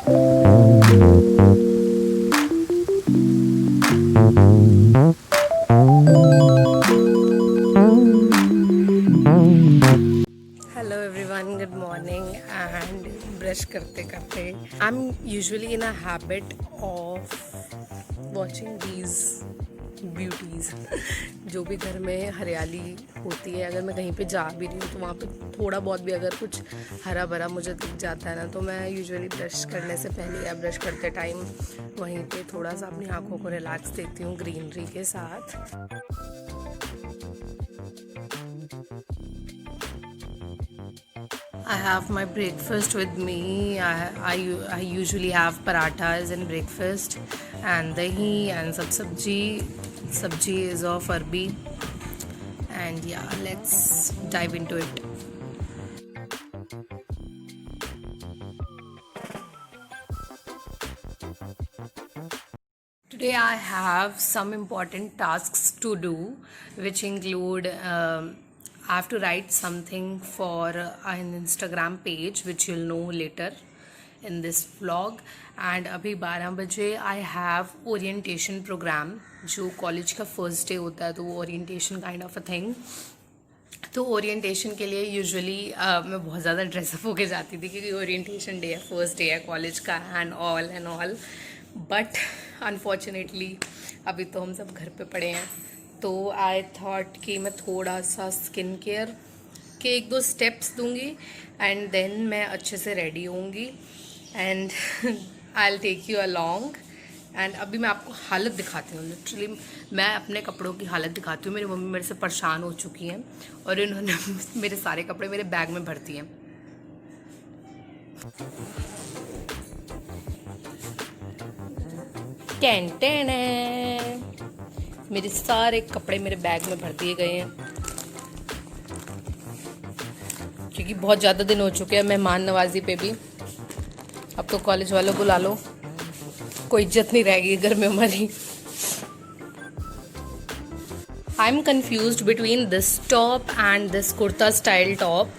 Hello everyone, good morning. And brush करते करते I am usually in a habit of watching these beauties. जो भी घर में हरियाली होती है, अगर मैं कहीं पे जा भी रही हूँ तो वहाँ पे थोड़ा बहुत भी अगर कुछ हरा भरा मुझे दिख जाता है ना, तो मैं यूजुअली ब्रश करने से पहले या ब्रश करते टाइम वहीं पे थोड़ा सा अपनी आँखों को रिलैक्स देती हूँ ग्रीनरी के साथ। I have my breakfast with me. I usually have parathas in breakfast and dahi and sab sabji. Sabji is of arbi. And yeah, let's dive into it. Today I have some important tasks to do, which include I have to write something for an Instagram page, which you'll know later in this vlog. And अभी 12 बजे I have orientation program, जो college का first day होता है, तो वो orientation kind of a thing. तो orientation के लिए यूजुअली मैं बहुत ज़्यादा ड्रेसअप होके जाती थी, क्योंकि ओरिएंटेशन डे है, फर्स्ट डे है कॉलेज का एंड ऑल। बट अनफॉर्चुनेटली अभी तो हम सब घर पे पड़े हैं, तो आई थॉट कि मैं थोड़ा सा स्किन केयर के 1-2 स्टेप्स दूंगी एंड देन मैं अच्छे से रेडी होंगी and I will take you along. And अभी मैं आपको हालत दिखाती हूँ, लिटरली मैं अपने कपड़ों की हालत दिखाती हूँ। मेरी मम्मी मेरे से परेशान हो चुकी हैं और इन्होंने मेरे सारे कपड़े मेरे बैग में भरती हैं। टेन मेरे सारे कपड़े मेरे बैग में भर दिए गए हैं, क्योंकि बहुत ज़्यादा दिन हो चुके हैं मेहमान नवाजी पे भी। अब तो कॉलेज वालों को ला लो, कोई इज्जत नहीं रहेगी घर में हमारी। I am confuse between this top and this kurta style top.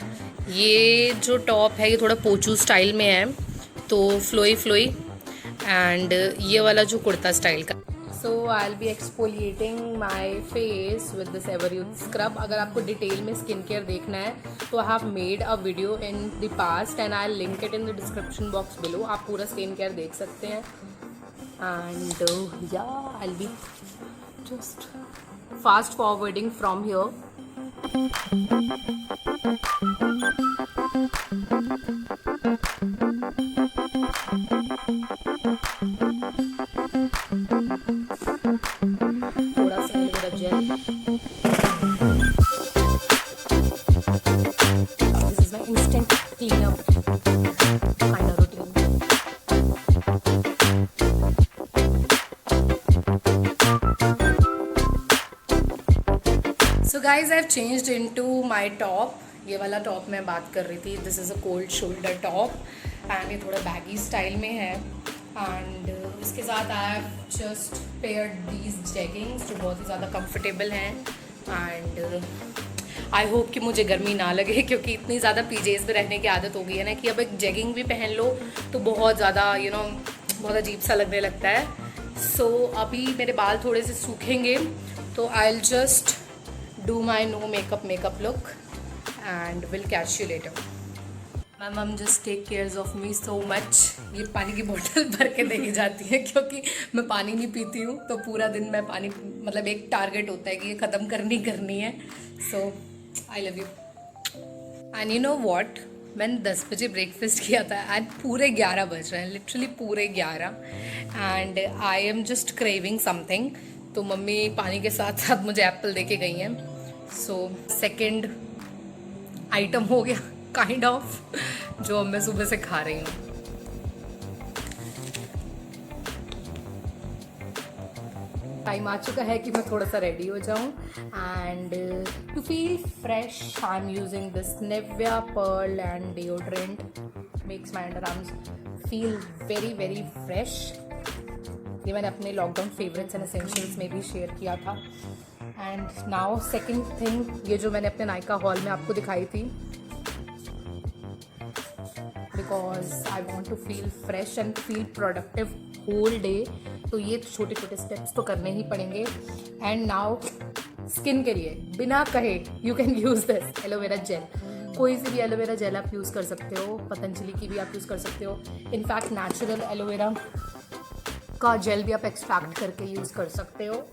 ये जो टॉप है ये थोड़ा पोचू स्टाइल में है, तो फ्लोई एंड ये वाला जो कुर्ता स्टाइल का। So I will be exfoliating my face with this Everyuth scrub. अगर आपको डिटेल में स्किन केयर देखना है तो I have made a video in the past and I link it in the description box below. आप पूरा skin care देख सकते हैं। And yeah I will be just fast forwarding from here. थोड़ा सा मेरा gel, this is my instant clean up kind of routine. So guys I have changed into my top. ये वाला टॉप मैं बात कर रही थी, this is a cold shoulder top and ये थोड़ा बैगी स्टाइल में है। एंड इसके साथ I have just paired these jeggings, जो बहुत ही ज़्यादा कंफर्टेबल हैं। एंड आई होप कि मुझे गर्मी ना लगे, क्योंकि इतनी ज़्यादा पीजेज में रहने की आदत हो गई है ना कि अब एक जेगिंग भी पहन लो तो बहुत ज़्यादा बहुत अजीब सा लगने लगता है। सो अभी मेरे बाल थोड़े से सूखेंगे तो I will just do my no makeup look and will catch you later. My mom just take cares of me so much. ये पानी की बोतल भर के देके जाती है, क्योंकि मैं पानी नहीं पीती हूँ, तो पूरा दिन मैं पानी मतलब एक टारगेट होता है कि ये ख़त्म करनी है। So I love you. And you know what? मैंने 10 बजे ब्रेकफास्ट किया था एंड पूरे 11 बज रहे हैं, लिटरली पूरे 11। And I am just craving something, तो मम्मी पानी के साथ साथ मुझे एप्पल दे के गई हैं। सो सेकेंड आइटम हो गया काइंड ऑफ, जो मैं सुबह से खा रही हूँ। टाइम आ चुका है कि मैं थोड़ा सा रेडी हो जाऊँ and to feel fresh I am using this Nivea pearl and deodorant, makes my underarms feel very very fresh. ये मैंने अपने लॉकडाउन फेवरेट्स एंड एसेंशियल्स में भी शेयर किया था। एंड नाउ सेकंड थिंग, ये जो मैंने अपने नायका हॉल में आपको दिखाई थी, because because I want to feel fresh and feel productive whole day. तो ये छोटे छोटे स्टेप्स तो करने ही पड़ेंगे. एंड नाउ स्किन के लिए बिना कहे you can use this aloe vera gel. कोई सी भी एलोवेरा जेल आप यूज़ कर सकते हो, पतंजलि की भी आप यूज़ कर सकते हो. इनफैक्ट नेचुरल एलोवेरा का जेल भी आप एक्सट्रैक्ट करके यूज़ कर सकते हो.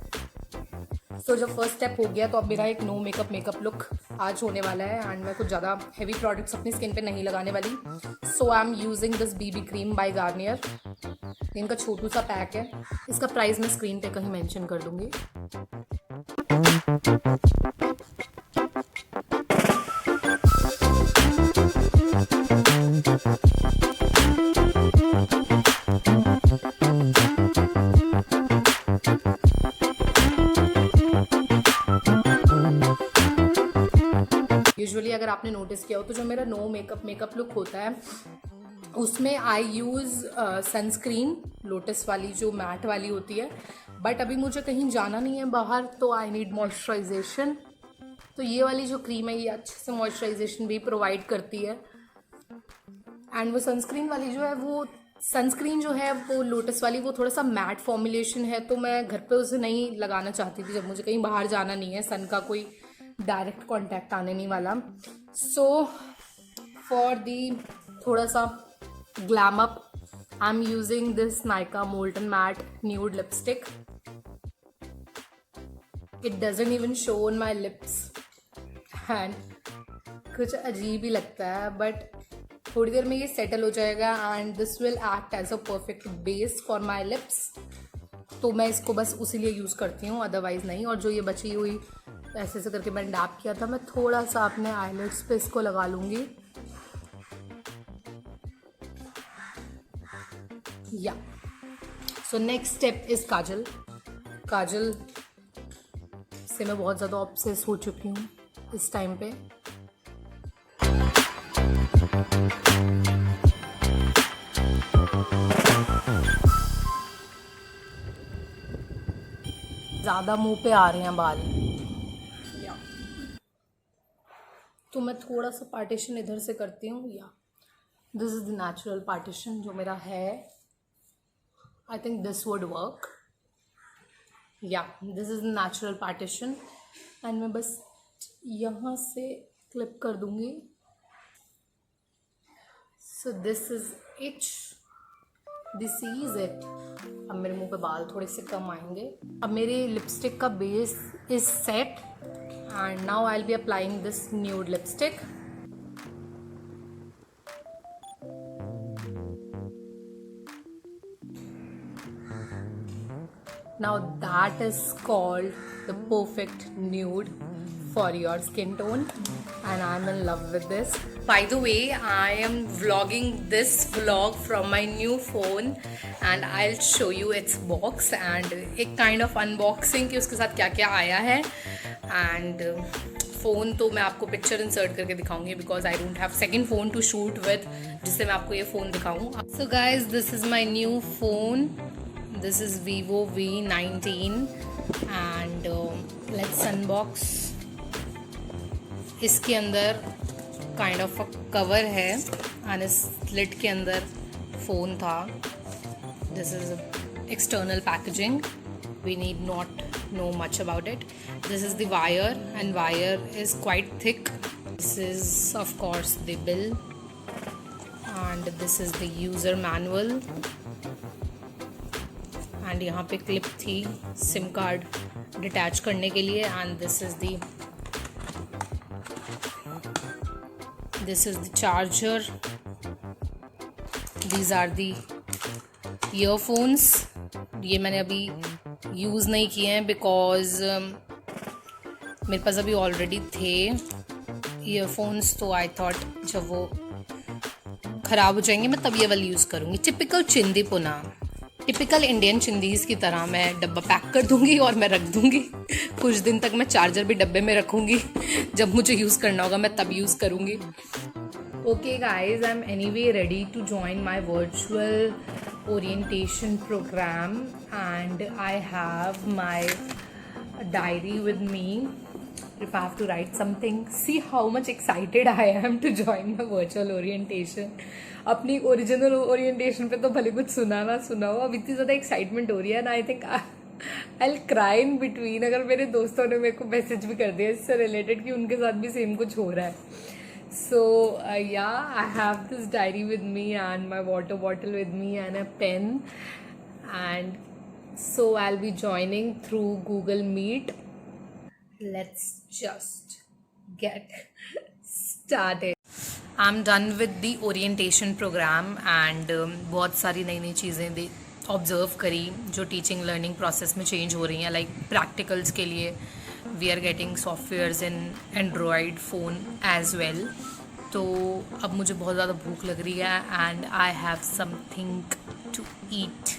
सो जब फर्स्ट स्टेप हो गया तो अब मेरा एक नो मेकअप लुक आज होने वाला है. एंड मैं कुछ ज़्यादा हैवी प्रोडक्ट्स अपनी स्किन पे नहीं लगाने वाली. So I am using this BB cream by Garnier. इनका छोटू सा पैक है. इसका प्राइस मैं स्क्रीन पे कहीं मेंशन कर दूंगी. यूजुअली अगर आपने नोटिस किया हो तो जो मेरा नो मेकअप लुक होता है उसमें आई यूज़ सनस्क्रीन लोटस वाली जो मैट वाली होती है. बट अभी मुझे कहीं जाना नहीं है बाहर तो आई नीड मॉइस्चराइजेशन. तो ये वाली जो क्रीम है ये अच्छे से मॉइस्चराइजेशन भी प्रोवाइड करती है. एंड वो सनस्क्रीन वाली जो है वो लोटस वाली वो थोड़ा सा मैट फॉर्मुलेशन है. तो मैं घर पे उसे नहीं लगाना चाहती थी जब मुझे कहीं बाहर जाना नहीं है, सन का कोई डायरेक्ट कांटेक्ट आने नहीं वाला. सो फॉर दी थोड़ा सा glam up I am using this Nykaa molten matte nude lipstick. It doesn't even show on my lips and कुछ अजीब ही लगता है. बट थोड़ी देर में ये सेटल हो जाएगा and this will act as a perfect base for my lips. तो मैं इसको बस उसी लिए यूज़ करती हूँ, अदरवाइज़ नहीं. और जो ये बची हुई ऐसे ऐसे करके मैंने डैप किया था, मैं थोड़ा सा अपने आईलिड्स पे इसको लगा लूँगी. या सो नेक्स्ट स्टेप इज़ काजल. काजल से मैं बहुत ज़्यादा ऑब्सेस हो चुकी हूँ इस टाइम पे. ज़्यादा मुंह पे आ रहे हैं बाल. तो मैं थोड़ा सा पार्टीशन इधर से करती हूँ. Yeah this is the natural partition जो मेरा है. I think this would work. Yeah this is the natural partition. And मैं बस यहाँ से क्लिप कर दूँगी. So this is this is it. अब मेरे मुंह पे बाल थोड़े से कम आएंगे. अब मेरे लिपस्टिक का base is set and now I'll be applying this nude lipstick. Now that is called the perfect nude for your skin tone and I'm in love with this. By the way, I am vlogging this vlog from my new phone and I'll show you its box and एक kind of unboxing कि उसके साथ क्या क्या आया है. And phone तो मैं आपको पिक्चर इंसर्ट करके दिखाऊंगी because I don't have second phone to shoot with जिससे मैं आपको ये फ़ोन दिखाऊँ. So guys this is my new phone. This is Vivo V19 and let's unbox. इसके अंदर काइंड ऑफ अ कवर है एंड इस स्लिट के अंदर फ़ोन था. This is external packaging. We need not know much about it. This is the wire and wire is quite thick. This is of course the bill and this is the user manual and यहाँ पे clip थी SIM card detach करने के लिए and this is the charger. These are the earphones. ये मैंने अभी use नहीं किए हैं बिकॉज मेरे पास अभी ऑलरेडी थे ईयरफोन्स. तो आई थॉट जब वो ख़राब हो जाएंगे मैं तब ये वाली यूज़ करूँगी. टिपिकल चिंदी पुना, टिपिकल इंडियन चिंदीज़ की तरह मैं डब्बा पैक कर दूँगी और मैं रख दूँगी. कुछ दिन तक मैं चार्जर भी डब्बे में रखूँगी. जब मुझे यूज़ करना होगा मैं तब यूज़ करूँगी. Okay guys, I'm anyway ready to join my virtual orientation program and I have my diary with me if I have to write something, see how much excited I am to join my virtual orientation. अपनी original orientation पे तो भले कुछ सुना ना सुना हो, अब इतनी ज़्यादा एक्साइटमेंट हो रही है ना, I think I will cry in between. अगर मेरे दोस्तों ने मेरे को मैसेज भी कर दिया इससे रिलेटेड कि उनके साथ भी सेम कुछ हो रहा है. So yeah, I have this diary with me and my water bottle with me and a pen, and so I'll be joining through Google Meet. Let's just get started. I'm done with the orientation program and बहुत सारी नई नई चीज़ें observe करी जो teaching learning process में change हो रही हैं. लाइक प्रैक्टिकल्स के लिए we are getting softwares in Android phone as well. तो अब मुझे बहुत ज़्यादा भूख लग रही है and I have something to eat.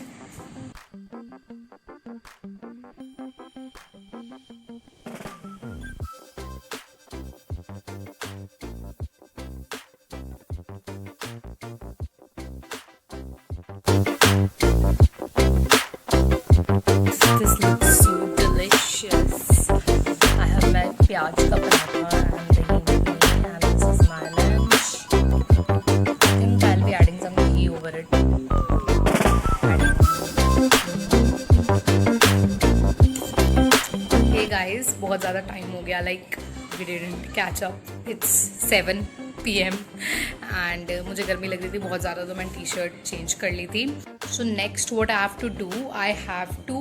This looks so delicious. I have my प्याज का पराठा and दही and this is my lunch. I think I'll be adding some ghee over it. Hey guys, बहुत ज़्यादा टाइम हो गया. Like we didn't catch up. It's 7 PM and मुझे गर्मी लग रही थी बहुत ज़्यादा, तो मैंने टी शर्ट चेंज कर ली थी. So next what I have to do, I have to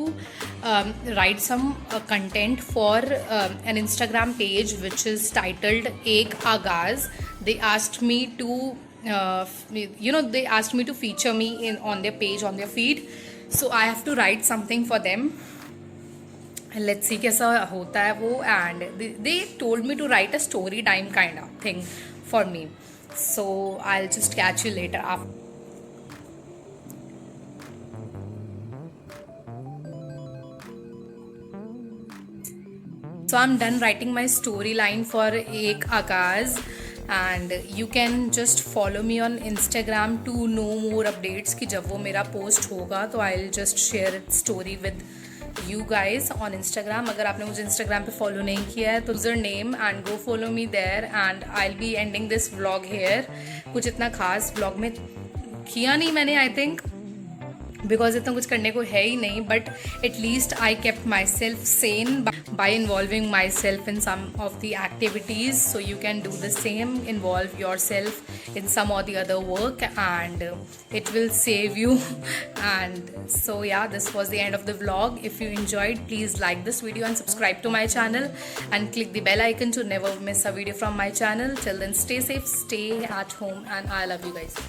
write some content for an Instagram page which is titled Ek Agaz. They asked me to they asked me to feature me on their page, on their feed. So I have to write something for them. Let's see कैसा होता है वो. And they told me to write a story time kind of thing for me. So I'll just catch you later after. So I'm done writing my storyline for Ek Agaz, and you can just follow me on Instagram to know more updates कि जब वो मेरा post होगा तो I'll just share its story with you guys on Instagram. अगर आपने मुझे Instagram पे follow नहीं किया है तो username and go follow me there, and I'll be ending this vlog here. कुछ इतना खास vlog में किया नहीं मैंने, I think, बिकॉज इतना कुछ करने को है ही नहीं. But at least I kept myself sane by involving myself in some of the activities. So you can do the same, involve yourself in some or the other work and it will save you. And so yeah, this was the end of the vlog. If you enjoyed, please like this video and subscribe to my channel and click the bell icon to never miss a video from my channel. Till then, stay safe, stay at home, and I love you guys.